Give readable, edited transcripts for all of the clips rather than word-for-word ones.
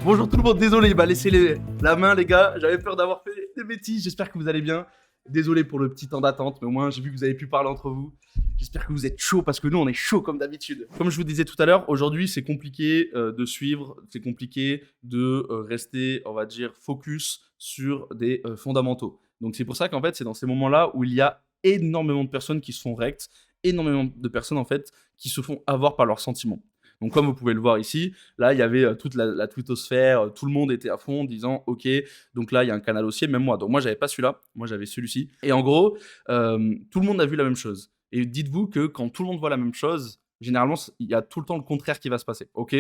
Bonjour tout le monde, désolé, laissez la main les gars, j'avais peur d'avoir fait des bêtises, j'espère que vous allez bien. Désolé pour le petit temps d'attente, mais au moins j'ai vu que vous avez pu parler entre vous. J'espère que vous êtes chaud parce que nous on est chaud comme d'habitude. Comme je vous disais tout à l'heure, aujourd'hui c'est compliqué de suivre, c'est compliqué de rester, on va dire, focus sur des fondamentaux. Donc c'est pour ça qu'en fait c'est dans ces moments-là où il y a énormément de personnes qui se font rectes, énormément de personnes en fait qui se font avoir par leurs sentiments. Donc comme vous pouvez le voir ici, là il y avait toute la twittosphère, tout le monde était à fond disant ok, donc là il y a un canal haussier, même moi. Donc moi j'avais pas celui-là, moi j'avais celui-ci. Et en gros, tout le monde a vu la même chose. Et dites-vous que quand tout le monde voit la même chose, généralement il y a tout le temps le contraire qui va se passer, ok?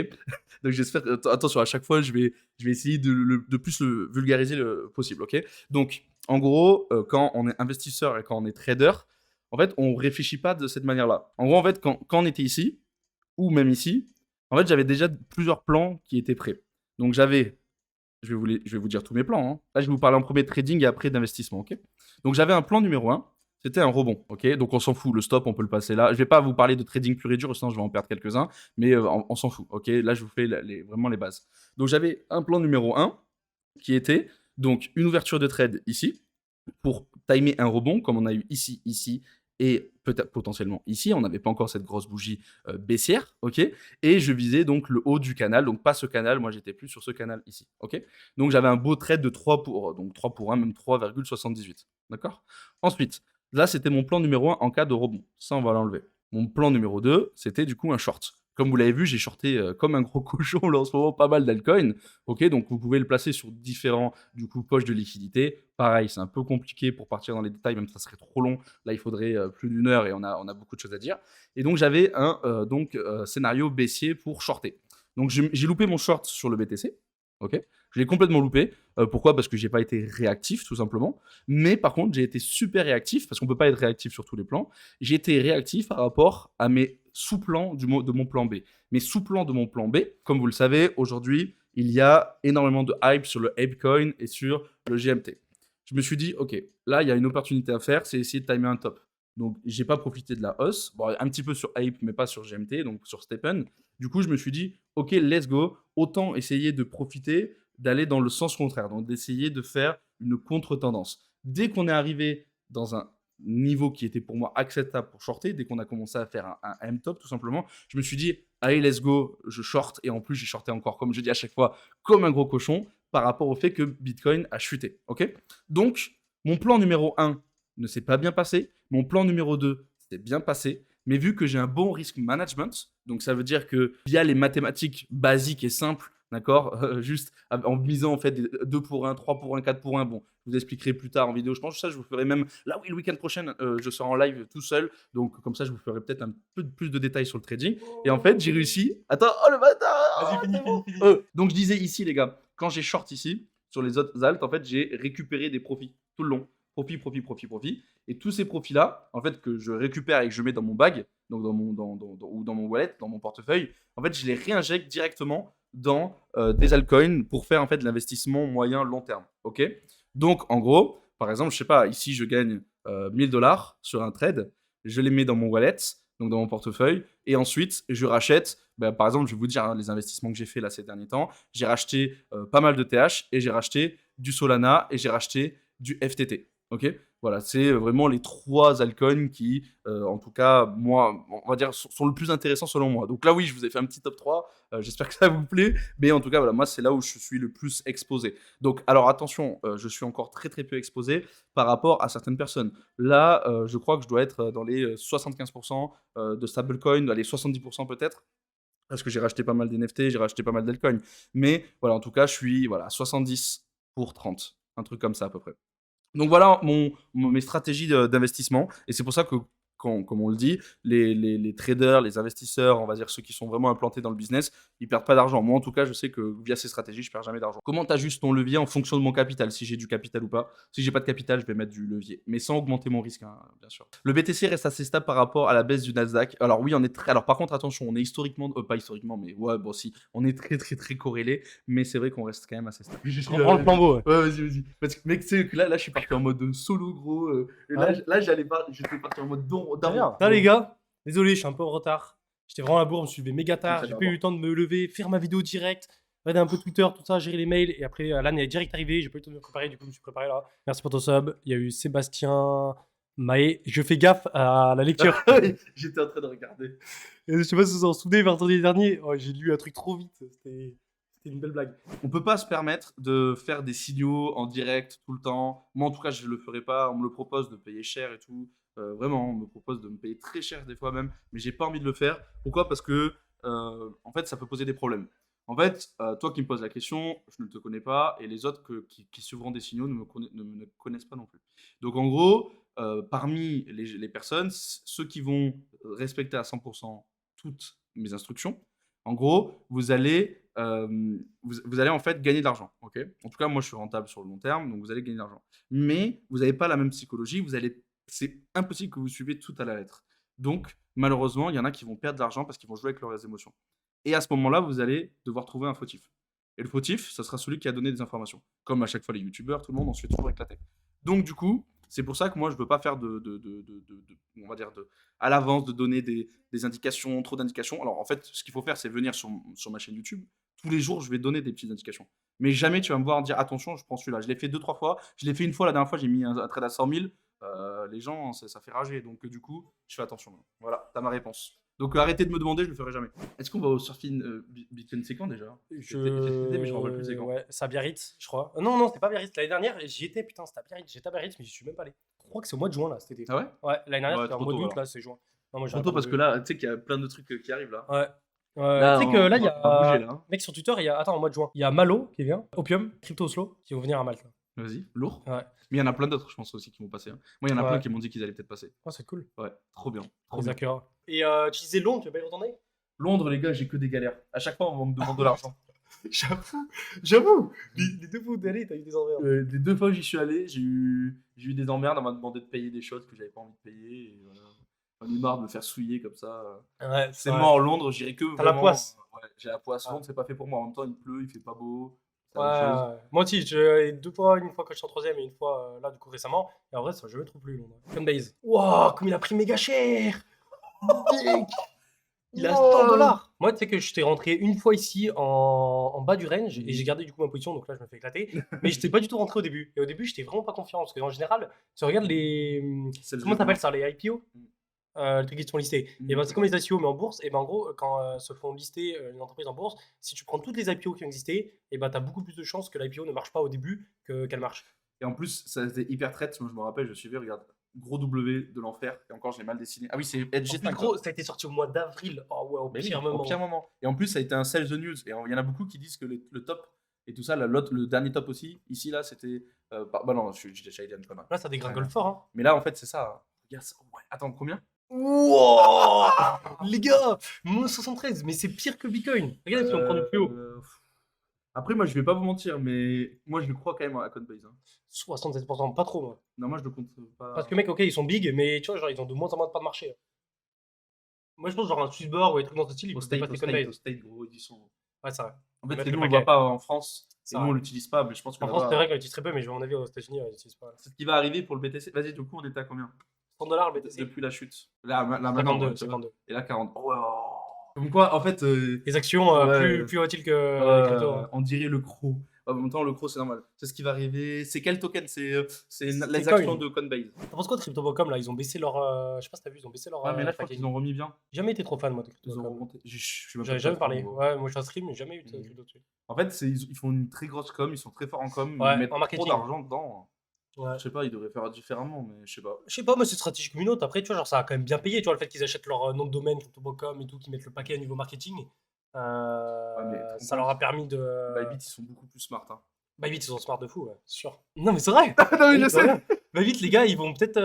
Donc j'espère, attention, à chaque fois je vais essayer de plus le vulgariser le possible, ok? Donc en gros, quand on est investisseur et quand on est trader, en fait on réfléchit pas de cette manière-là. En gros en fait quand on était ici, ou même ici, en fait, j'avais déjà plusieurs plans qui étaient prêts. Donc, je vais vous dire tous mes plans. Hein. Là, je vais vous parler en premier de trading et après d'investissement, ok? Donc, j'avais un plan numéro 1, c'était un rebond, ok? Donc, on s'en fout, le stop, on peut le passer là. Je vais pas vous parler de trading pur et dur, sinon je vais en perdre quelques-uns, mais on s'en fout, ok? Là, je vous fais vraiment les bases. Donc, j'avais un plan numéro 1 qui était donc une ouverture de trade ici pour timer un rebond comme on a eu ici, ici et peut-être potentiellement ici. On n'avait pas encore cette grosse bougie baissière, ok? Et je visais donc le haut du canal, donc pas ce canal, moi j'étais plus sur ce canal ici, ok? Donc j'avais un beau trade de 3 pour 1, même 3,78, d'accord? Ensuite, là c'était mon plan numéro 1 en cas de rebond, ça on va l'enlever. Mon plan numéro 2, c'était du coup un short. Comme vous l'avez vu, j'ai shorté comme un gros cochon là en ce moment pas mal d'altcoins. Ok, donc vous pouvez le placer sur différents du coup poches de liquidité. Pareil, c'est un peu compliqué pour partir dans les détails, même ça serait trop long. Là, il faudrait plus d'une heure et on a beaucoup de choses à dire. Et donc j'avais un scénario baissier pour shorter. Donc j'ai loupé mon short sur le BTC. Ok, je l'ai complètement loupé. Pourquoi? Parce que j'ai pas été réactif, tout simplement. Mais par contre, j'ai été super réactif, parce qu'on peut pas être réactif sur tous les plans. J'ai été réactif par rapport à mes sous-plans de mon plan B. Mes sous-plans de mon plan B, comme vous le savez, aujourd'hui, il y a énormément de hype sur le Apecoin et sur le GMT. Je me suis dit, ok, là, il y a une opportunité à faire, c'est essayer de timer un top. Donc, j'ai pas profité de la hausse. Bon, un petit peu sur Ape, mais pas sur GMT, donc sur Stepen. Du coup, je me suis dit, ok, let's go. Autant essayer de profiter, d'aller dans le sens contraire. Donc, d'essayer de faire une contre-tendance. Dès qu'on est arrivé dans un niveau qui était pour moi acceptable pour shorter, dès qu'on a commencé à faire un M-top, tout simplement, je me suis dit, allez, let's go, je short. Et en plus, j'ai shorté encore, comme je dis à chaque fois, comme un gros cochon par rapport au fait que Bitcoin a chuté. Ok? Donc, mon plan numéro 1 ne s'est pas bien passé. Mon plan numéro 2 s'est bien passé. Mais vu que j'ai un bon risk management, donc ça veut dire que via les mathématiques basiques et simples, d'accord, juste en misant en fait 2 pour 1, 3 pour 1, 4 pour 1, bon, je vous expliquerai plus tard en vidéo, je pense que ça je vous ferai même, là oui, le week-end prochain, je serai en live tout seul, donc comme ça je vous ferai peut-être un peu plus de détails sur le trading. Et en fait, j'ai réussi, attends, oh le bâtard. Vas-y, fini. Donc je disais ici les gars, quand j'ai short ici, sur les autres alts, en fait, j'ai récupéré des profits tout le long. Profit. Et tous ces profits-là, en fait, que je récupère et que je mets dans mon bag, donc ou dans mon wallet, dans mon portefeuille, en fait, je les réinjecte directement dans des altcoins pour faire en fait de l'investissement moyen long terme. Ok? Donc, en gros, par exemple, je sais pas, ici, je gagne 1000 $ sur un trade, je les mets dans mon wallet, donc dans mon portefeuille, et ensuite, je rachète. Par exemple, je vais vous dire les investissements que j'ai fait là ces derniers temps. J'ai racheté pas mal de TH et j'ai racheté du Solana et j'ai racheté du FTT. Ok, voilà, c'est vraiment les 3 altcoins qui, en tout cas, moi, on va dire, sont le plus intéressants selon moi. Donc là, oui, je vous ai fait un petit top 3. J'espère que ça vous plaît. Mais en tout cas, voilà, moi, c'est là où je suis le plus exposé. Donc, alors attention, je suis encore très très peu exposé par rapport à certaines personnes. Là, je crois que je dois être dans les 75% de stablecoin, les 70% peut-être. Parce que j'ai racheté pas mal d'NFT, j'ai racheté pas mal d'altcoins. Mais voilà, en tout cas, je suis voilà, 70 pour 30. Un truc comme ça à peu près. Donc voilà mes stratégies d'investissement. Et c'est pour ça que, comme on le dit, les traders, les investisseurs, on va dire ceux qui sont vraiment implantés dans le business, ils perdent pas d'argent. Moi, en tout cas, je sais que via ces stratégies, je perds jamais d'argent. Comment tu ajustes ton levier en fonction de mon capital? Si j'ai du capital ou pas. Si j'ai pas de capital, je vais mettre du levier. Mais sans augmenter mon risque, hein, bien sûr. Le BTC reste assez stable par rapport à la baisse du Nasdaq. Alors oui, on est très... Alors par contre, attention, on est historiquement... pas historiquement, mais ouais, bon si. On est très très très corrélé. Mais c'est vrai qu'on reste quand même assez stable. Je reprends le flambeau. Ouais, vas-y. Parce que, mec, tu sais que là, je suis parti en mode solo, gros. Et Ouais. là j'étais parti en mode don. Putain, les gars, désolé, je suis un peu en retard. J'étais vraiment à la bourre, je me suis levé méga tard, j'ai pas eu le temps de me lever, faire ma vidéo direct. regarder un peu Twitter, tout ça, gérer les mails. Et après, Alan est direct arrivé. J'ai pas eu le temps de me préparer. Du coup, je me suis préparé là. Merci pour ton sub. Il y a eu Sébastien, Maë. Je fais gaffe à la lecture. J'étais en train de regarder. Et je sais pas si vous vous en souvenez, vendredi dernier, oh, j'ai lu un truc trop vite. C'était une belle blague. On peut pas se permettre de faire des signaux en direct tout le temps. Moi, en tout cas, je le ferai pas. On me le propose de payer cher et tout. Vraiment, on me propose de me payer très cher des fois même, mais j'ai pas envie de le faire. Pourquoi? Parce que en fait, ça peut poser des problèmes. En fait, toi qui me poses la question, je ne te connais pas, et les autres qui suivront des signaux ne me connaissent pas non plus. Donc en gros, parmi les personnes, ceux qui vont respecter à 100% toutes mes instructions, en gros, vous allez en fait gagner de l'argent. Ok. En tout cas, moi, je suis rentable sur le long terme, donc vous allez gagner de l'argent. Mais vous n'avez pas la même psychologie. C'est impossible que vous suivez tout à la lettre. Donc, malheureusement, il y en a qui vont perdre de l'argent parce qu'ils vont jouer avec leurs émotions. Et à ce moment-là, vous allez devoir trouver un fautif. Et le fautif, ça sera celui qui a donné des informations. Comme à chaque fois les youtubeurs, tout le monde en se fait toujours éclater. Donc, du coup, c'est pour ça que moi, je ne veux pas faire on va dire, à l'avance, de donner des indications, trop d'indications. Alors, en fait, ce qu'il faut faire, c'est venir sur ma chaîne YouTube. Tous les jours, je vais donner des petites indications. Mais jamais tu vas me voir dire attention, je prends celui-là. Je l'ai fait 2-3 fois. Je l'ai fait une fois la dernière fois, j'ai mis un trade à 100 000. Les gens, ça fait rager. Donc, du coup, je fais attention. Voilà, t'as ma réponse. Donc, arrêtez de me demander, je le ferai jamais. Est-ce qu'on va au surfing Bitcoin? C'est quand déjà? J'ai été, mais je me rappelle plus c'est quand. Ouais, c'est à Biarritz, je crois. Non, non, c'était pas Biarritz. L'année dernière, j'y étais, putain, c'était à Biarritz. J'étais à Biarritz, mais j'y suis même pas allé. Je crois que c'est au mois de juin, là, cet été. Ah ouais? Ouais, l'année dernière, Ouais, c'était en trop mois tôt, d'août, alors. là, c'est juin. Non, moi, Trop j'aurais tôt pas parce voulu. que là, tu sais qu'il y a plein de trucs qui arrivent là. Ouais. Là, Tu sais que là, il y on va bouger a. là. Hein. Mec, sur Twitter, il y a. Attends, en mois de juin. Il y a Malo qui vient, Opium, Crypto Slow, qui vont venir à Malte. Là. Vas-y, lourd. Ouais. Mais il y en a plein d'autres, je pense aussi, qui vont passer. Hein. Moi, il y en a plein Ouais. qui m'ont dit qu'ils allaient peut-être passer. Oh, c'est cool. Ouais, trop bien. Trop Les bien. Akira. Et tu disais Londres, tu veux pas y retourner? Londres, les gars, j'ai que des galères. À chaque fois, on me demande de l'argent. J'avoue. Les deux fois où t'es allé, t'as eu des emmerdes. Les 2 fois où j'y suis allé, j'ai eu des emmerdes. On m'a demandé de payer des choses que j'avais pas envie de payer. Et voilà. J'en ai marre de me faire souiller comme ça. Ouais, C'est mort, Londres, j'irai que T'as la vraiment. poisse. Ouais, j'ai la poisse. Ouais. Londres, c'est pas fait pour moi. En même temps, il pleut, il fait pas beau. C'est Ouais, la même chose. ouais. Moi aussi, j'ai 2 fois, une fois quand je suis en 3ème et une fois là, du coup, récemment. Et en vrai, ça, je me trouve plus Londres. Comme Days. Wouah, comme il a pris méga cher! Il a 100 dollars. Moi, tu sais que j'étais rentré une fois ici en bas du range et j'ai gardé du coup ma position, donc là, je me fais éclater. Mais j'étais pas du tout rentré au début. Et au début, j'étais vraiment pas confiant parce qu'en général, tu regardes les. C'est le Comment jeu, t'appelles quoi. ça? Les IPO? Les trucs qui se font lister. Et ben, c'est comme les ICO, mais en bourse. Et ben, en gros, quand se font lister une entreprise en bourse, si tu prends toutes les IPO qui ont existé, et ben, t'as beaucoup plus de chances que l'IPO ne marche pas au début qu'elle marche. Et en plus, ça c'était hyper traite. Moi, je me rappelle, je suivais, regarde, gros W de l'enfer. Et encore, je l'ai mal dessiné. Ah oui, c'est En Edge plus, gros, ça a été sorti au mois d'avril. Oh ouais, au Mais oui, pire au moment. pire moment. Et en plus, ça a été un sell the news. Et il y en a beaucoup qui disent que le top et tout ça, le dernier top aussi, ici, là, c'était. Bah non, j'allais dire une connerie. Là, ça dégringole fort, hein. Mais là, en fait, c'est ça. Hein. Regarde ça. Ouais. Attends, combien? Wow les gars, moins 73, mais c'est pire que Bitcoin. Regardez si on prend du plus haut. Après, moi, je vais pas vous mentir, mais moi, je le crois quand même à Coinbase. Hein. 67%, pas trop, moi. Non, moi, je le compte pas. Parce que, mec, ok, ils sont big, mais tu vois, genre, ils ont de moins en moins de parts de marché. Moi, je pense, genre, un Swissborg ou des trucs dans ce style, ils Au peuvent state, dépasser au Coinbase. state, gros, ils sont. Ouais, c'est vrai. En fait, Mettre nous, le on le paquet. voit pas en France. C'est Et nous, vrai. on l'utilise pas, mais je pense que En France, là-bas, c'est vrai qu'on utilise très peu, mais à mon avis, aux États-Unis, ils n'utilisent pas. c'est ce qui va arriver pour le BTC. Vas-y, du coup, on était à combien? 100 dollars le BTC. Depuis la chute. Là maintenant. 52, Ouais, tu vois. 52. Et là, 40. Oh, comme quoi, en fait. Les actions, Ouais. plus utiles que les cryptos. Hein. On dirait le CRO. En même temps, le CRO, c'est normal. C'est ce qui va arriver. C'est quel token? C'est les Coin. actions de Coinbase. T'en penses quoi de Crypto.com là? Ils ont baissé leur. Je sais pas si t'as vu, ils ont baissé leur. Ouais, mais là, je crois packaging. qu'ils ont remis bien. J'ai jamais été trop fan, moi, de Ils ont Crypto.com. remonté. Je suis même J'avais pas jamais fan, parlé. gros. Ouais, moi je suis un stream, mais jamais eu de crypto dessus. En fait, ils font une très grosse com. Ils sont très forts en com. Ouais, Ils mettent en marketing. trop d'argent dedans. Ouais. Je sais pas, ils devraient faire différemment, mais je sais pas. Je sais pas, mais c'est stratégique comme une autre. Après, tu vois, genre, ça a quand même bien payé, tu vois, le fait qu'ils achètent leur nom de domaine, Crypto.com et tout, qu'ils mettent le paquet à niveau marketing. mais Ça leur a permis de. Bybit, ils sont beaucoup plus smart. Hein. Bybit, ils sont smart de fou, ouais, c'est sûr. Non, mais c'est vrai! Non, mais Oui, je c'est sais. vrai. Bybit, les gars, ils vont peut-être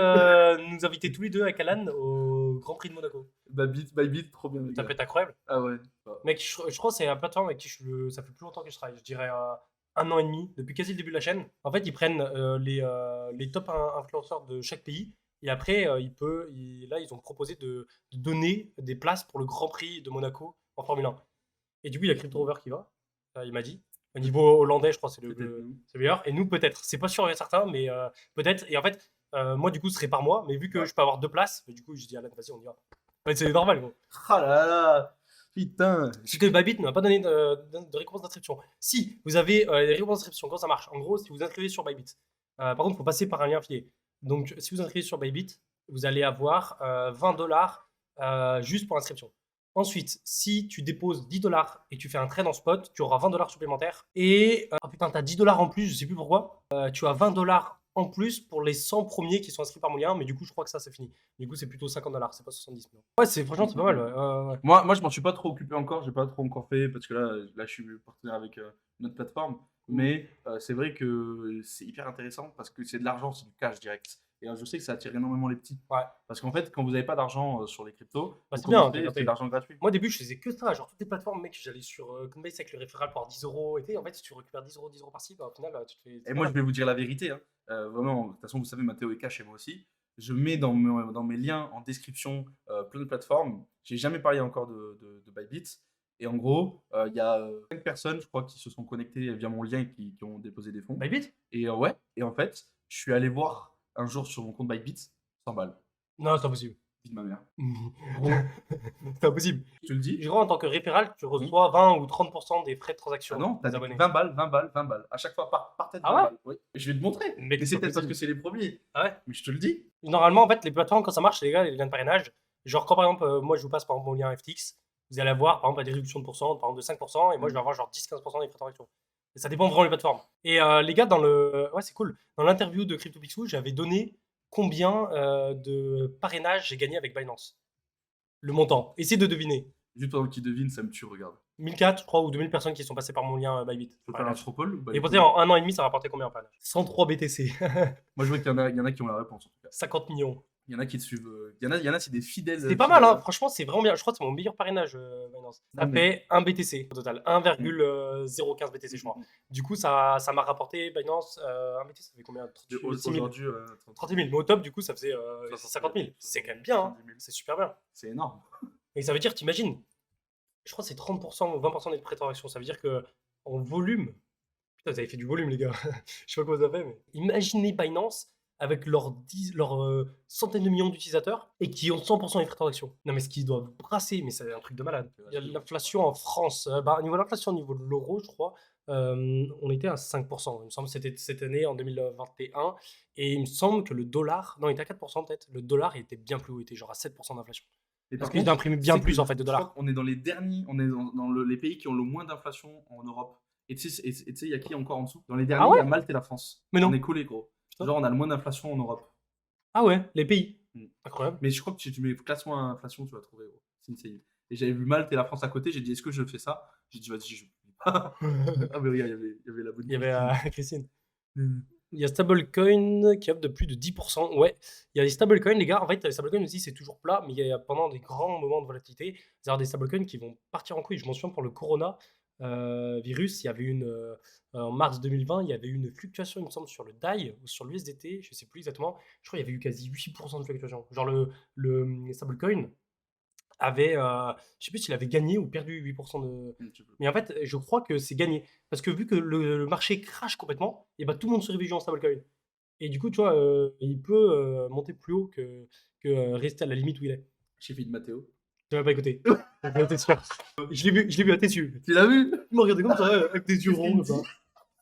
nous inviter tous les deux avec Alan au Grand Prix de Monaco. Bybit, trop bien, les Ça gars. peut être incroyable. Ah ouais. Mec, je crois que c'est la plateforme avec qui ça fait plus longtemps que je travaille. Je dirais 1 an et demi, depuis quasi le début de la chaîne. En fait, ils prennent les top influenceurs de chaque pays. Et après, là, ils ont proposé de donner des places pour le Grand Prix de Monaco en Formule 1. Et du coup, il y a Crypto Rover qui va. Il m'a dit. Au niveau hollandais, je crois que c'est Peut-être nous. c'est meilleur. Et nous, peut-être. C'est pas sûr et certain, mais peut-être. Et en fait, moi, du coup, ce serait par mois. Mais vu que je peux avoir 2 places, du coup, je dis, Alan, vas-y, on y va. En fait, c'est normal, gros. Ah là là. Putain. Parce que Bybit ne m'a pas donné de récompense d'inscription. Si vous avez les récompenses d'inscription, comment ça marche? En gros, si vous inscrivez sur Bybit, par contre, il faut passer par un lien affilié. Donc, si vous inscrivez sur Bybit, vous allez avoir 20 $ juste pour l'inscription. Ensuite, si tu déposes 10 $ et tu fais un trade en spot, tu auras 20 $ supplémentaires. Et oh putain, t'as 10 $ en plus, je sais plus pourquoi. Tu as 20 $ en plus pour les 100 premiers qui sont inscrits par mon lien, mais du coup, je crois que ça, c'est fini. Du coup, c'est plutôt 50 $, c'est pas 70 millions. Ouais, franchement, c'est pas mal. Ouais. Moi, je m'en suis pas trop occupé encore, j'ai pas trop encore fait parce que là je suis partenaire avec notre plateforme. Mais c'est vrai que c'est hyper intéressant parce que c'est de l'argent, c'est du cash direct. Et je sais que ça attire énormément les petits. Ouais. Parce qu'en fait, quand vous n'avez pas d'argent sur les cryptos, Bah, vous c'est bien, commencez, c'est de l'argent gratuit. Moi, au début, je faisais que ça. Genre, toutes les plateformes, mec, j'allais sur Coinbase avec le référal pour avoir 10 €. Et en fait, si tu récupères 10 € par-ci, bah, au final, tu te fais. Et moi, je vais vous dire la vérité. Hein. Vraiment, de toute façon, vous savez, Mathéo est cash et moi aussi. Je mets dans mes liens en description plein de plateformes. J'ai jamais parlé encore de Bybit. Et en gros, il y a 5 personnes, je crois, qui se sont connectées via mon lien et qui ont déposé des fonds. Bybit? Et ouais. Et en fait, je suis allé voir un jour sur mon compte Bybit, 100 balles. Non, c'est impossible. Vie de ma mère. C'est impossible. Je te le dis. Je crois en tant que référal, tu reçois 20 ou 30% des frais de transaction. Ah non, t'as des des abonnés. 20 balles, 20 balles, 20 balles. À chaque fois, par tête, Ah 20 ouais balles. Oui. Et je vais te montrer. Mais Mais c'est peut-être parce que c'est les premiers. Ah ouais. Mais je te le dis. Normalement, en fait, les plateformes, quand ça marche, les gars, les liens de parrainage, genre quand par exemple, moi je vous passe par exemple mon lien FTX, vous allez avoir par exemple des réductions de pourcents, par exemple de 5%, et moi je vais avoir genre 10-15% des frais de transaction. Et ça dépend vraiment des plateformes. Et les gars, ouais, c'est cool. Dans l'interview de CryptoPixel, j'avais donné combien de parrainage j'ai gagné avec Binance. Le montant. Essayez de deviner. Juste pendant qu'il devine, ça me tue, regarde. 1004, je crois, ou 2000 personnes qui sont passées par mon lien Bybit. Je peux faire un Tropol ou Et pensez, en 1 an et demi, ça va rapporter combien en parrainage? 103 BTC. Moi, je vois qu'il y en a qui ont la réponse en tout cas. 50 millions. Il y en a qui te suivent. Il y en a c'est des fidèles. C'est pas mal, hein. Franchement, c'est vraiment bien. Je crois que c'est mon meilleur parrainage, Binance. Ça Non, mais- fait 1 BTC au total. 1,015 BTC, je crois. Du coup, ça m'a rapporté Binance. 1 BTC, ça fait combien? 38 000. Aujourd'hui, 30 000. Mais au top, du coup, ça faisait 50 000. C'est quand même bien, hein. 70 000. C'est super bien. C'est énorme. Et ça veut dire, t'imagines, je crois que c'est 30% ou 20% des pré-transactions. Ça veut dire que en volume, putain, vous avez fait du volume, les gars. Je sais pas comment ça fait, mais imaginez Binance avec leurs centaines de millions d'utilisateurs et qui ont 100% des frais de transaction. Non, mais ce qu'ils doivent brasser, mais c'est un truc de malade. Il y a l'inflation en France. Au niveau de l'inflation, au niveau de l'euro, je crois, on était à 5%. Il me semble que c'était cette année, en 2021. Et il me semble que le dollar, non, il était à 4% peut-être. Le dollar il était bien plus haut, il était genre à 7% d'inflation. Et Parce par qu'ils contre, impriment bien tu sais plus que en fait de je crois dollars. qu'on est dans les derniers, on est dans les pays qui ont le moins d'inflation en Europe. Et tu sais, il y a qui encore en dessous? Dans les derniers, il ouais y a Malte et la France. Mais non. On est collés, gros. Putain. Genre, on a le moins d'inflation en Europe. Ah ouais, les pays. Mm. Incroyable. Mais je crois que si tu mets classement à inflation, tu vas trouver, gros. C'est insane. Et j'avais vu Malte et la France à côté, j'ai dit, est-ce que je fais ça? J'ai dit, vas-y, je publie pas. Ah, mais regarde, il y avait la bonne. Il y avait Christine. Il y a Stablecoin qui offre de plus de 10%. Ouais, il y a des stablecoins, les gars. En fait, les stablecoins aussi, c'est toujours plat, mais il y a pendant des grands moments de volatilité, il y a des stablecoins qui vont partir en couille. Je m'en souviens pour le Corona virus, il y avait en mars 2020, il y avait eu une fluctuation, il me semble, sur le DAI ou sur l'USDT, je sais plus exactement. Je crois qu'il y avait eu quasi 8% de fluctuation. Genre le stablecoin avait, je sais plus s'il avait gagné ou perdu 8% de. Mais en fait, je crois que c'est gagné. Parce que vu que le marché crache complètement, et bah, tout le monde se réfugie en stablecoin. Et du coup, tu vois, il peut monter plus haut que rester à la limite où il est. J'ai fait de Mathéo. Tu m'as pas écouté. T'es sûr. Je l'ai vu à tes yeux. Tu l'as vu? Il m'a regardé comme ça, avec tes yeux ronds. Qu'est-ce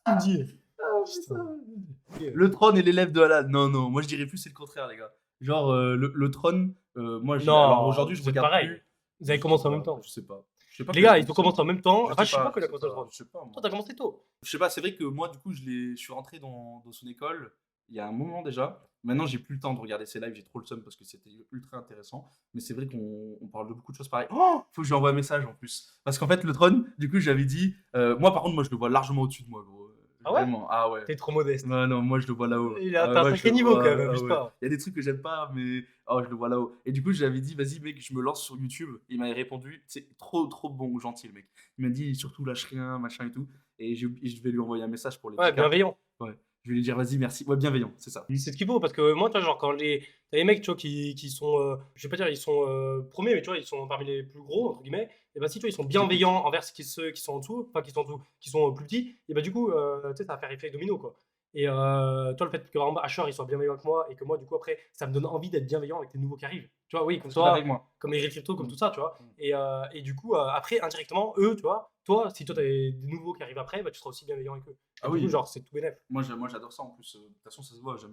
Il me dit. Ah, putain. Le trône et l'élève de Alan. Non, non, moi je dirais plus c'est le contraire, les gars. Genre, le trône, moi, Non, alors aujourd'hui, je vous êtes regarde pareil. plus. Vous avez commencé en même temps. Je sais pas. Je sais pas Les quand gars, il a ils ont commencé en même temps. Enfin, je sais pas quand il a je commencé le trône. Je sais pas, moi. Toi, t'as commencé tôt. Je sais pas, c'est vrai que moi, du coup, je suis rentré dans son école il y a un moment déjà. Maintenant, j'ai plus le temps de regarder ses lives, j'ai trop le seum parce que c'était ultra intéressant. Mais c'est vrai qu'on parle de beaucoup de choses pareilles. Oh, faut que je lui envoie un message en plus. Parce qu'en fait, le trône, du coup, j'avais dit. Moi, par contre, moi, je le vois largement au-dessus de moi, gros. Ah ouais? Vraiment. Ah ouais. T'es trop modeste. Non, non, moi, je le vois là-haut. Il a Ah, atteint moi, un je sacré le niveau vois, quand même, ah abuse ouais. pas. Il y a des trucs que j'aime pas, mais oh, je le vois là-haut. Et du coup, j'avais dit, vas-y, mec, je me lance sur YouTube. Il m'avait répondu, c'est trop, trop bon, gentil, le mec. Il m'a dit, surtout, lâche rien, machin et tout. Et je vais lui envoyer un message pour les Ouais, 10K. bienveillant. Ouais. Je vais lui dire, vas-y, merci. Ouais, bienveillant, c'est ça. C'est ce qu'il faut parce que moi, tu vois, genre, quand t'as les mecs, tu vois, qui sont, je vais pas dire, ils sont premiers, mais tu vois, ils sont parmi les plus gros, entre guillemets. Et bah, si tu vois, ils sont bienveillants envers ceux qui sont en dessous, enfin, qui sont en dessous, qui sont plus petits, et bah, du coup, tu sais, ça va faire effet domino, quoi. Et toi, le fait que par exemple, Asher il soit bienveillant avec moi et que moi, du coup, après, ça me donne envie d'être bienveillant avec les nouveaux qui arrivent. Tu vois, oui, comme Tu es avec toi, moi. comme Eric Crypto, comme Mm. tout ça, tu vois. Mm. Et du coup, après, indirectement, eux, tu vois, toi, si toi, t'as des nouveaux qui arrivent après, bah, tu seras aussi bienveillant avec eux. Ah Et du coup, oui, genre, c'est tout bénef. moi j'adore ça en plus. De toute façon, ça se voit, j'aime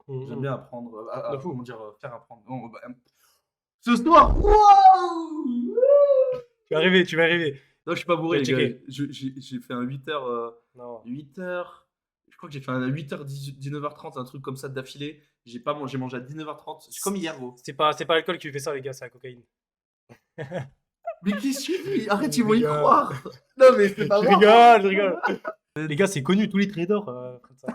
Mhm. bien apprendre, De fou. comment dire, faire apprendre. Bon, bah, ce soir, waouh! Tu vas arriver, tu vas arriver. Non, je suis pas Tu bourré, vas les gars. checker. J'ai fait un 8h. Non. 8h. Je crois que j'ai fait un 8h, 19h30, un truc comme ça d'affilée. J'ai mangé à 19h30. C'est comme hier, gros. C'est pas l'alcool qui fait ça, les gars, c'est la cocaïne. Mais qu'est-ce que tu fais? Arrête, Je ils vont y rigole. croire. Non, mais c'est pas Je vrai. rigole, je rigole. Les gars, c'est connu, tous les traders font ça. C'est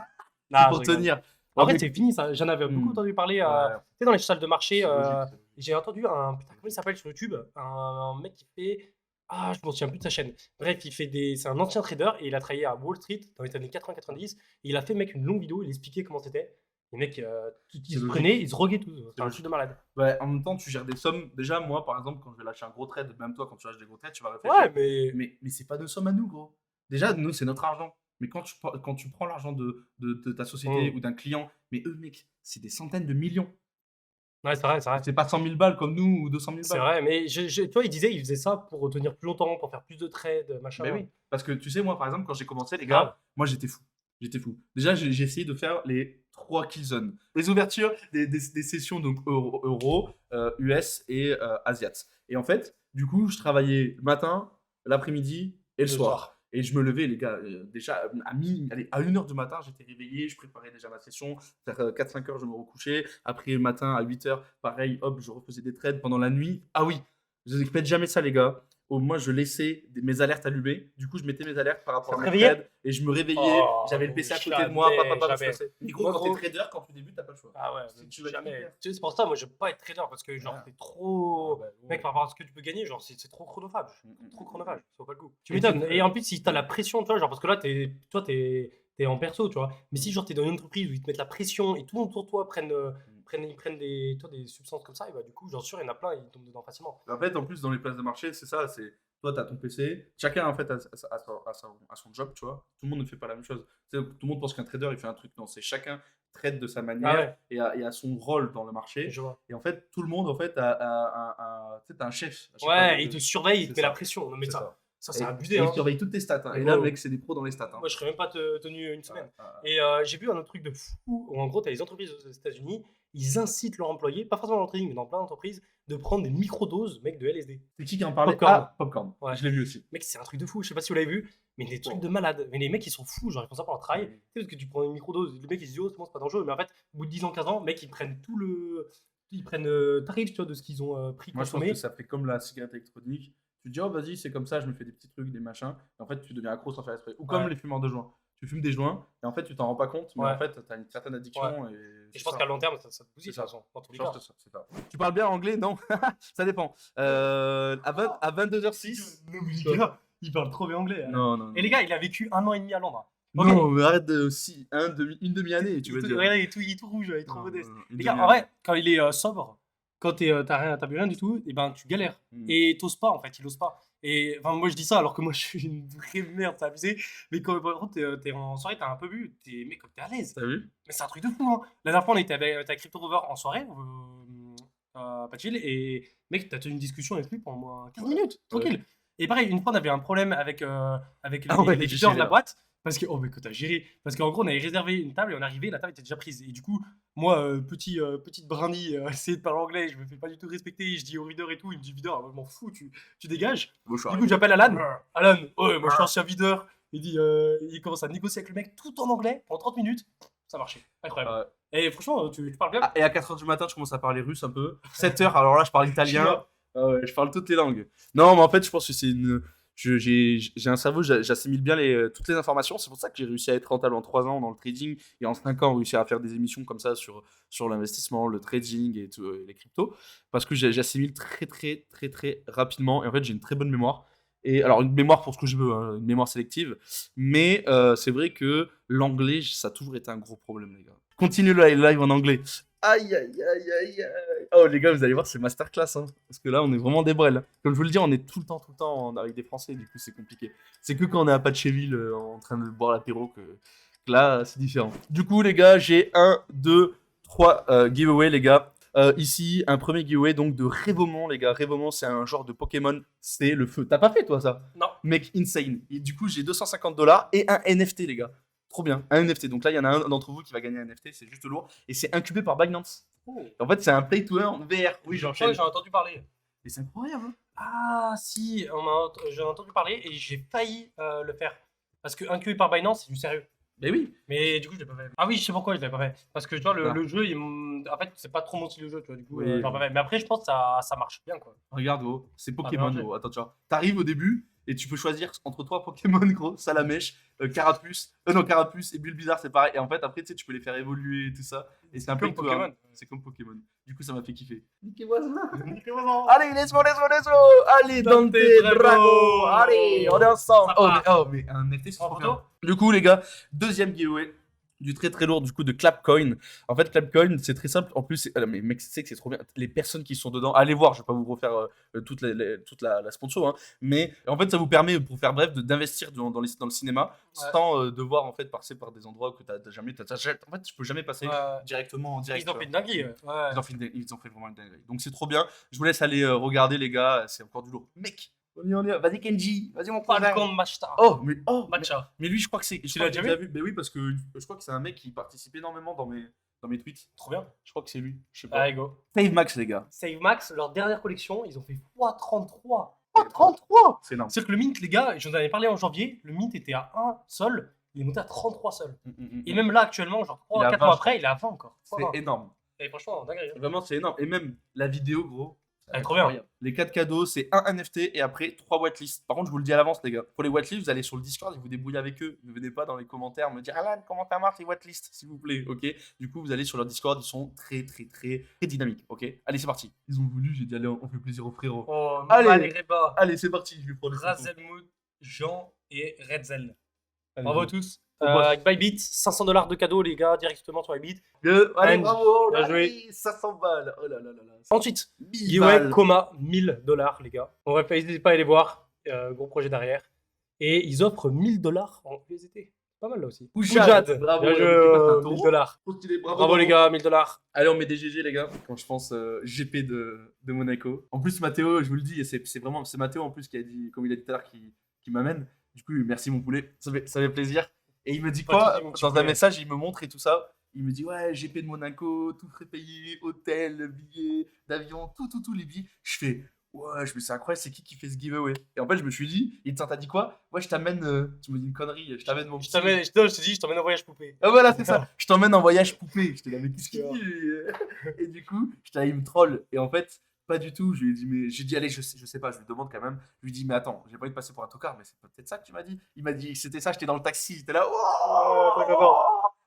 Non, pour je rigole. tenir. En fait, mais- c'est fini, ça. J'en avais beaucoup entendu parler Ouais, tu sais, dans les salles de marché. c'est logique, c'est logique. J'ai entendu un. Putain, comment il s'appelle sur YouTube? Un mec qui fait. Ah, je me souviens plus de sa chaîne. Bref, il fait des. C'est un ancien trader et il a travaillé à Wall Street dans les années 80-90. Et il a fait, mec, une longue vidéo. Il expliquait comment c'était. Les mecs, ils C'est se logique. prenaient, ils se droguaient tous. C'est un logique. truc de malade. Ouais, en même temps, tu gères des sommes. Déjà, moi, par exemple, quand je vais lâcher un gros trade, même toi, quand tu lâches des gros trades, tu vas réfléchir. Ouais, mais. Mais c'est pas de somme à nous, gros. Déjà, nous, c'est notre argent. Mais quand tu prends l'argent de ta société Mm. ou d'un client, mais eux, mec, c'est des centaines de millions. Ouais, c'est vrai, c'est vrai. C'est pas 100 000 balles comme nous ou 200 000 C'est balles. vrai, mais tu vois, il disait, il faisait ça pour tenir plus longtemps, pour faire plus de trades, machin. Mais oui. Parce que tu sais, moi, par exemple, quand j'ai commencé, les Grave. gars, moi, j'étais fou. J'étais fou. Déjà, j'ai essayé de faire les 3 kill zones. Les ouvertures des sessions, donc euro, US et Asiat. Et en fait, du coup, je travaillais le matin, l'après-midi et le soir. Et je me levais, les gars, déjà à 1h du matin, j'étais réveillé, je préparais déjà ma session. Vers 4-5 heures, je me recouchais. Après, le matin, à 8 heures, pareil, hop, je refaisais des trades pendant la nuit. Ah oui, je ne faites jamais ça, les gars. Au moins, je laissais mes alertes allumées. Du coup, je mettais mes alertes par rapport Ça à te mes réveillait? trades et je me réveillais. Oh, J'avais le PC à côté de moi. jamais, Papa, jamais. Mais gros, Moi, quand t'es gros- trader, quand tu débutes, t'as pas le choix. Ah ouais, Tu vas être jamais. hyper. Tu sais, c'est pour ça, moi, je veux pas être trader parce que, genre, Ah. c'est trop. Ah bah, ouais. Mec, par rapport à ce que tu peux gagner, genre, c'est trop chronophage. Trop chronophage, ça vaut pas le coup. Tu Et m'étonnes. tu- Et en plus, si t'as la pression, tu vois, genre, parce que là, t'es en perso, tu vois. Mais si, genre, t'es dans une entreprise où ils te mettent la pression et tout le monde autour de toi ils prennent des substances comme ça, et bah, du coup, j'en suis sûr, il y en a plein, ils tombent dedans facilement. En fait, en plus, dans les places de marché, c'est ça. C'est toi, tu as ton PC. Chacun, en fait, a son job, tu vois. Tout le monde ne fait pas la même chose. Tu sais, tout le monde pense qu'un trader, il fait un truc. Non, c'est chacun traite de sa manière Ah ouais. et a son rôle dans le marché. Je vois. Et en fait, tout le monde, en fait, tu sais, t'as un chef. à chaque fois Ouais, de- il te surveille, il te c'est met la ça. pression. Non, mais C'est ça, ça. c'est Et abusé, il hein. surveille toutes tes stats. Hein. Mais Et là, gros, mec, c'est des pros dans les stats. Hein. Moi, je serais même pas tenu une semaine. Ah, Et j'ai vu un autre truc de fou où en gros, tu as les entreprises aux États-Unis, ils incitent leurs employés, pas forcément dans le trading, mais dans plein d'entreprises, de prendre des microdoses, mec, de LSD. c'est qui en parlait? Popcorn. Ah, Popcorn. Ouais. Je l'ai vu aussi. Mec, c'est un truc de fou, je sais pas si vous l'avez vu, mais des trucs Bon. de malade. Mais les mecs, ils sont fous, genre ils font ça pour leur travail. Mm. Tu sais, parce que tu prends une microdose, les mecs ils se disent, oh, c'est pas dangereux, mais en fait, au bout de 10 ans, 15 ans, mec, ils prennent tout le. Ils prennent tarif, tu vois, de ce qu'ils ont pris, Moi, je pense consommé. que ça fait comme la cigarette électronique. Tu te dis, oh, vas-y, c'est comme ça, je me fais des petits trucs, des machins. Et en fait, tu deviens accro sans faire exprès. Ou comme Ouais. les fumeurs de joints. Tu fumes des joints et en fait, tu t'en rends pas compte, mais Ouais. en fait, tu as une certaine addiction. Et, Et je pense qu'à long terme, ça te bousille, de C'est toute ça. façon, dans tous les cas. Change de ça, c'est ça. Tu parles bien anglais? Non. Ça dépend. À 22h06. Les gars, il parle trop bien anglais. Hein. Non, non. Et les gars, il a vécu 1 an et demi à Londres. non, mais arrête de aussi. Une demi-année, tu veux dire. Ouais, il est tout rouge, il est trop Non, modeste. non, non, Les une gars, en demi-année. vrai, quand il est sobre, quand t'as bu rien du tout, et ben tu galères. Mm. Et t'oses pas, en fait, il ose pas. Et enfin, moi je dis ça alors que moi je suis une vraie merde, c'est abusé. Mais quand par contre, t'es en soirée, t'as un peu bu, mec, comme t'es à l'aise. T'as vu? Mais c'est un truc de fou, hein. La dernière fois, on était avec Crypto Rover en soirée, pas chill, et mec, t'as tenu une discussion avec lui pendant au moins 15 minutes, tranquille. Et pareil, une fois, on avait un problème avec Ah ouais, les j'ai leaders de géré, la là. boîte. Parce que, oh, mais que t'as géré. Parce qu'en gros, on avait réservé une table et on arrivait, la table était déjà prise. Et du coup, moi, petite brindille, essayer de parler anglais, je me fais pas du tout respecter. Je dis au reader et tout, il me dit videur, je m'en fous, tu dégages. Bon, je suis Du arrivé. coup, j'appelle Alan. Alan, ouais, moi je suis ancien videur. Il commence à négocier avec le mec tout en anglais pendant 30 minutes. Ça marchait. Incroyable. Et franchement, tu parles bien. Ah, et à 4h du matin, je commence à parler russe un peu. 7h, alors là, je parle italien. Chinois. Ah ouais, je parle toutes les langues. Non, mais en fait, je pense que c'est une. J'ai un cerveau, j'assimile bien toutes les informations. C'est pour ça que j'ai réussi à être rentable en 3 ans dans le trading et en 5 ans, réussi à faire des émissions comme ça sur l'investissement, le trading et tout, les cryptos. Parce que j'assimile très rapidement. Et en fait, j'ai une très bonne mémoire. Et alors, une mémoire pour ce que je veux, hein, une mémoire sélective. Mais c'est vrai que l'anglais, ça a toujours été un gros problème, les gars. Continue le live en anglais. Aïe, aïe, aïe, aïe, aïe. Oh, les gars, vous allez voir, c'est masterclass. Hein, parce que là, on est vraiment des brels. Comme je vous le dis, on est tout le temps avec des Français. Du coup, c'est compliqué. C'est que quand on est à Patcheville en train de boire l'apéro Là, c'est différent. Du coup, les gars, j'ai 1, 2, 3 giveaways, les gars. Ici, un premier giveaway donc de Révomon, les gars. Révomon, c'est un genre de Pokémon, c'est le feu. T'as pas fait, toi, ça? Non. Mec, insane. Et du coup, j'ai 250 $ et un NFT, les gars. Trop bien, un NFT. Donc là, il y en a un d'entre vous qui va gagner un NFT, c'est juste lourd. Et c'est incubé par Binance. Oh. En fait, c'est un play to earn VR. Oui, J'en j'enchaîne. ai entendu parler. Et c'est incroyable. Hein. Ah si, j'en ai entendu parler et j'ai failli le faire. Parce que incubé par Binance, c'est du sérieux. Mais oui. Mais du coup, je l'ai pas fait. Ah oui, je sais pourquoi je l'ai pas fait. Parce que tu vois, Ah. le jeu, en fait, c'est pas trop mon style de jeu, tu vois. Du coup, Oui, je l'ai pas fait. Mais après, je pense que ça marche bien, quoi. Regarde, gros, c'est Pokémon, bien gros. Attends, tu vois. T'arrives au début et tu peux choisir entre 3 Pokémon, gros. Salamèche, Carapuce. Non, Carapuce et Bulbizarre, c'est pareil. Et en fait, après, tu sais, tu peux les faire évoluer et tout ça. Et c'est un peu Comme Pokémon. C'est comme Pokémon. Du coup, ça m'a fait kiffer. Niquez-moi ça. Niquez-moi ça. Allez, let's go. Allez, Dante Dante Drago. Drago. Allez, on est ensemble. Ça Mais un NFT, c'est En trop photo bien. Du coup, les gars, deuxième giveaway. Du très très lourd du coup de Clapcoin. En fait, Clapcoin, c'est très simple. En plus, mais mec, c'est que c'est trop bien. Les personnes qui sont dedans, allez voir. Je vais pas vous refaire toute la sponsor, hein. Mais en fait, ça vous permet, pour faire bref, d'investir dans le cinéma sans devoir en fait passer par des endroits que t'as jamais. En fait, je peux jamais passer directement en direct. Ils ont fait une dinguerie. Ouais. Ils ont fait vraiment une dinguerie. Donc c'est trop bien. Je vous laisse aller regarder les gars. C'est encore du lourd. Mec, on y est. Vas-y Kenji. Vas-y mon cousin. Falcon Matcha. Matcha. Mais lui, je crois que c'est. Tu l'as déjà vu? Mais oui, parce que je crois que c'est un mec qui participe énormément dans mes tweets. Trop bien. Je crois que c'est lui. Je sais pas. Allez, go. Save Max, les gars. Save Max, leur dernière collection, ils ont fait x33. x33. C'est énorme. C'est-à-dire que le mint, les gars, j'en avais parlé en janvier, le mint était à 1 sol, il est monté à 33 sols. Et même là, actuellement, genre Il est à 3-4 20, mois après, il est à 20 encore. C'est énorme. Et franchement, dingue. Vraiment, c'est énorme. Et même la vidéo, gros. Elle est trop bien. incroyable. Les 4 cadeaux, c'est un NFT et après 3 whitelists. Par contre, je vous le dis à l'avance, les gars. Pour les whitelists, vous allez sur le Discord et vous débrouillez avec eux. Ne venez pas dans les commentaires me dire Alan, comment ça marche les whitelists, s'il vous plaît. Ok. Du coup, vous allez sur leur Discord, ils sont très dynamiques. Ok. Allez, c'est parti. Ils ont voulu, j'ai dit allez, on fait plaisir aux frérots. Oh, Allez. Reba, Allez, c'est parti. Je vais prendre les photos. Razelmood, Jean et Redzel. Allez, Bravo à go. tous. Au revoir. Avec Bybit, 500 $ de cadeaux, les gars, directement sur Bybit. Allez, Andy, bravo. bien Allez, 500 balles. Oh là là là là. Ensuite, 1000 giveaway, balles. coma, 1000 $, les gars. On va pas, n'hésitez pas à aller voir. Gros projet derrière. Et ils offrent 1000 $ en USDT. Pas mal là aussi. Poujade. Bravo. Bien le joué, mec qui passe un 1000 taureau. $. Trop stylé, Bravo les gars, 1000 $. Allez, on met des GG, les gars. Quand je pense GP de Monaco. En plus, Mathéo, je vous le dis, c'est Mathéo en plus qui a dit, comme il a dit tout à l'heure, qui m'amène. Du coup, merci mon poulet. Ça fait plaisir. Et il me dit Pas de quoi soucis, mon petit dans un poulet. message, il me montre et tout ça. Il me dit ouais, GP de Monaco, tout frais payé, hôtel, billets d'avion, tout les billets. Je fais ouais, c'est incroyable, c'est qui fait ce giveaway? Et en fait, je me suis dit, il t'a dit quoi? Ouais, je t'amène, tu me dis une connerie, je t'amène mon Je petit. te dis, je t'emmène en voyage poupée. Ah voilà, c'est ça. Je t'emmène en voyage poupée. Je te l'avais qu'est-ce qu'il dit? Et du coup, il me troll. Et en fait, pas du tout. Je lui ai dit, mais j'ai dit, allez, je sais pas, je lui demande quand même. Je lui dis, mais attends, j'ai pas envie de passer pour un tocard, mais c'est peut-être ça que tu m'as dit. Il m'a dit, c'était ça, j'étais dans le taxi. J'étais là,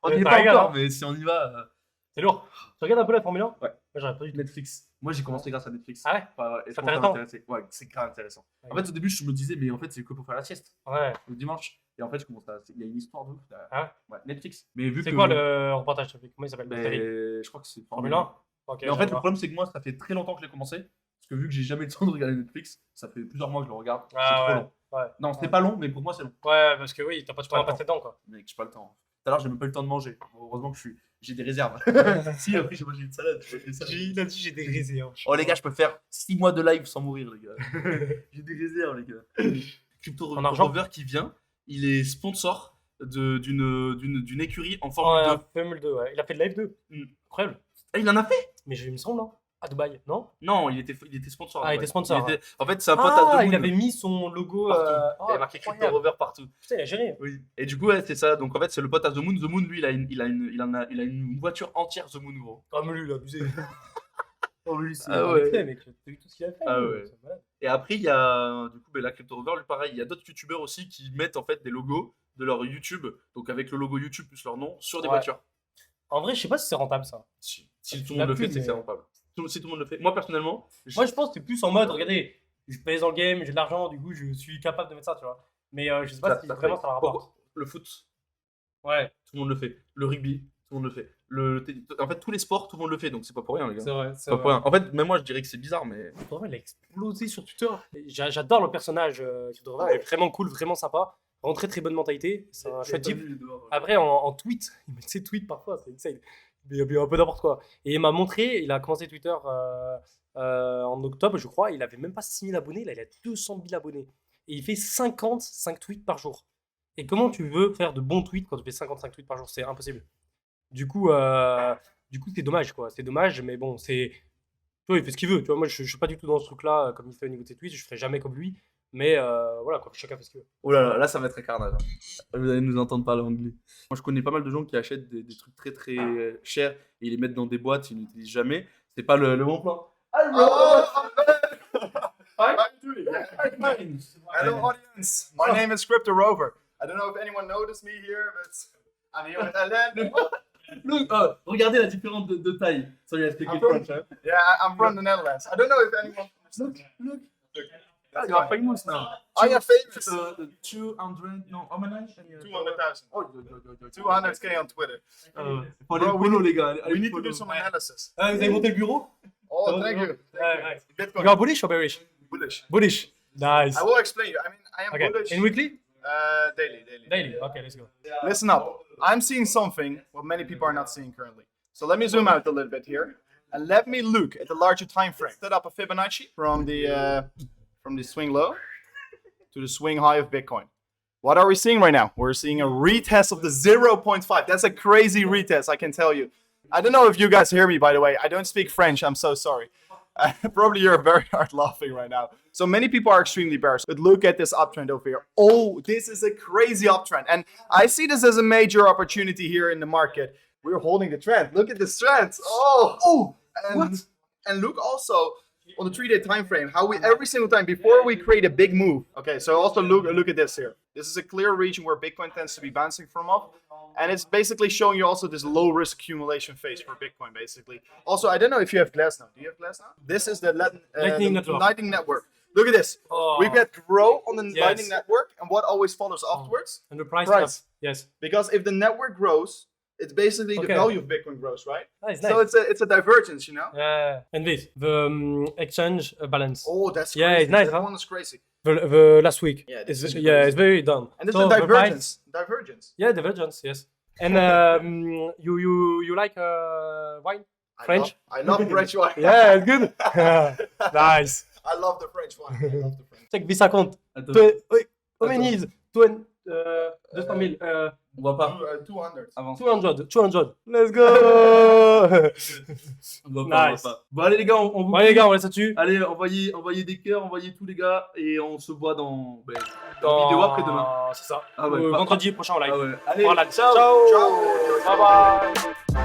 on n'y est T'as pas rigolé, encore, hein. mais si on y va. C'est lourd. Tu regardes un peu la Formule 1? Ouais. Moi, j'aurais pas du tout. Netflix. Moi, j'ai commencé grâce à Netflix. Ah ouais? Enfin, et C'est je commence à intéressant. m'intéresser. Ouais, c'est grave intéressant. Ouais. En fait, au début, je me disais, mais en fait, c'est que pour faire la sieste, Ouais. le dimanche. Et en fait, il y a une histoire de ouf. Ah ouais? Ouais, Netflix. Mais vu C'est que. quoi le reportage? Comment il s'appelle? Ben, La série je crois que c'est Formule 1? Ok, Mais en fait, le je vois. problème, c'est que moi, ça fait très longtemps que je l'ai commencé. Parce que vu que j'ai jamais eu le temps de regarder Netflix, ça fait plusieurs mois que je le regarde. Ah c'est trop ouais. long. Ouais. Non, c'est pas long, mais pour moi, c'est long. Ouais, parce que oui, t'as pas de temps à Pas le passer dedans, quoi. Mec, j'ai pas le temps. Tout à l'heure, j'ai même pas eu le temps de manger. Bon, heureusement que j'ai des réserves. Si, après, j'ai mangé une salade. Il a dit, j'ai des réserves. Oh, les gars, je peux faire 6 mois de live sans mourir, les gars. J'ai des réserves, les gars. Crypto En argent. Rover qui vient, il est sponsor d'une écurie en Formule Ouais, 2. Formule 2, ouais. Il a fait de la F2. Incroyable. Ah, il en a fait? Mais il me semble, hein. À Dubaï, non? Non, il était sponsor. Ah, il était sponsor, En fait, c'est un pote à Ah, deux. il avait mis son logo. Partout. Il y a marqué Crypto incroyable. Rover partout. Putain, il a géré. Oui. Et du coup, ouais, c'est ça. Donc en fait, c'est le pote à The Moon. The Moon, lui, il a une voiture entière The Moon, gros. Ah, mais lui, il a abusé. Oh, lui, c'est Ah ouais. fait, mec. T'as vu tout ce qu'il a fait? Ah lui, ouais. c'est malade. Et après, il y a du coup, ben, la Crypto Rover, lui, pareil. Il y a d'autres youtubeurs aussi qui mettent en fait des logos de leur YouTube, donc avec le logo YouTube plus leur nom, sur des Ouais. voitures. En vrai, je sais pas si c'est rentable, ça. Si tout le La monde le fait, pub, c'est que c'est mais- rentable. Si tout le monde le fait. Moi, personnellement, Moi, je pense que c'est plus en mode, regardez, je pèse dans le game, j'ai de l'argent, du coup, je suis capable de mettre ça, tu vois. Mais je sais pas si vraiment ça la rapporte. Le foot, Ouais, tout le monde le fait. Le rugby, tout le monde le fait. En fait, tous les sports, tout le monde le fait, donc c'est pas pour rien, les gars. c'est vrai. C'est pas pour rien. En fait, même moi, je dirais que c'est bizarre, mais. Vraiment, il a explosé sur Twitter. J'adore le personnage Crypto Rover, il est vraiment cool, vraiment sympa. Vraiment très très bonne mentalité. C'est un chouette type. Vu dehors, ouais. Après, en tweet, il met ses tweets parfois, c'est insane. Il met un peu n'importe quoi. Et il m'a montré, il a commencé Twitter en octobre, je crois. Il avait même pas 6 000 abonnés, là il a 200 000 abonnés. Et il fait 55 tweets par jour. Et comment tu veux faire de bons tweets quand tu fais 55 tweets par jour? C'est impossible. Du coup, c'est dommage, quoi. C'est dommage, mais bon, c'est. Tu vois, il fait ce qu'il veut. Tu vois, moi, je suis pas du tout dans ce truc-là, comme il fait au niveau de ses tweets. Je ferai jamais comme lui. Mais voilà, quoi. Chacun fait ce qu'il veut. Oh là, ça va être un carnage, hein. Vous allez nous entendre parler anglais. Moi, je connais pas mal de gens qui achètent des trucs très très chers et ils les mettent dans des boîtes, ils n'utilisent jamais. C'est pas le bon plan. How are you doing? Fine. Hello, audience. My name is Crypto Rover. I don't know if anyone noticed me here, but I'm here with Alain. Look, regardez la différence de taille. Sorry, I speak in French. Hein. Yeah, I'm from the Netherlands. I don't know if anyone. Look. That's You are fine. famous now. Oh, yeah, famous. 200, no, how much? 200,000. Oh, 200k on Twitter. Faut aller Bro, follow, les gars. We need to do some analysis. Vous avez monté le bureau? Oh, thank you. Ouais. Bitcoin. You are bullish or bearish? Bullish. Bullish. Nice. I will explain you. I mean, I am Okay. bullish. In weekly? Daily. Daily. Okay, let's go. Listen up. I'm seeing something what many people are not seeing currently. So let me zoom out a little bit here, and let me look at the larger time frame. Set up a Fibonacci from the swing low to the swing high of Bitcoin. What are we seeing right now? We're seeing a retest of the 0.5. That's a crazy retest, I can tell you. I don't know if you guys hear me, by the way. I don't speak French. I'm so sorry. Probably you're very hard laughing right now. So many people are extremely bearish. But look at this uptrend over here. Oh, this is a crazy uptrend. And I see this as a major opportunity here in the market. We're holding the trend. Look at this trend. Oh, and look also on the 3-day time frame, how we every single time before we create a big move. Okay, so also look at this here. This is a clear region where Bitcoin tends to be bouncing from up. And it's basically showing you also this low risk accumulation phase for Bitcoin, basically. Also, I don't know if you have Glassnode. Do you have Glassnode? This is the Lightning Network. Lightning Network. Look at this. Oh. We get grow on the Yes. Lightning Network, and what always follows afterwards? And the price? Price. Yes. Because if the network grows, it's basically the Okay. value of Bitcoin grows, right? Nice. So it's a divergence, you know? And this, the exchange balance. Oh, that's Yeah, crazy. it's nice, That huh? one is crazy. The last week. Yeah, this is it's very done. And it's So a the divergence. Divergence. Yeah, divergence. Yes. And you like wine? French? I love French wine. Yeah, it's good. Nice. I love the French wine. I love the French. Check V50. Attends, How many is 200 000? on va pas. 200. Avance. 200. Let's go. On va Nice. pas. Bon, allez, les gars, on vous. Bon, les gars, on laisse là-dessus. Allez, envoyez des cœurs, envoyez tout, les gars. Et on se voit dans la vidéo après-demain. C'est ça. Ah ouais, pas- Vendredi prochain en live. Ah ouais. Allez, Voilà. ciao. Ciao. Ciao. Bye bye.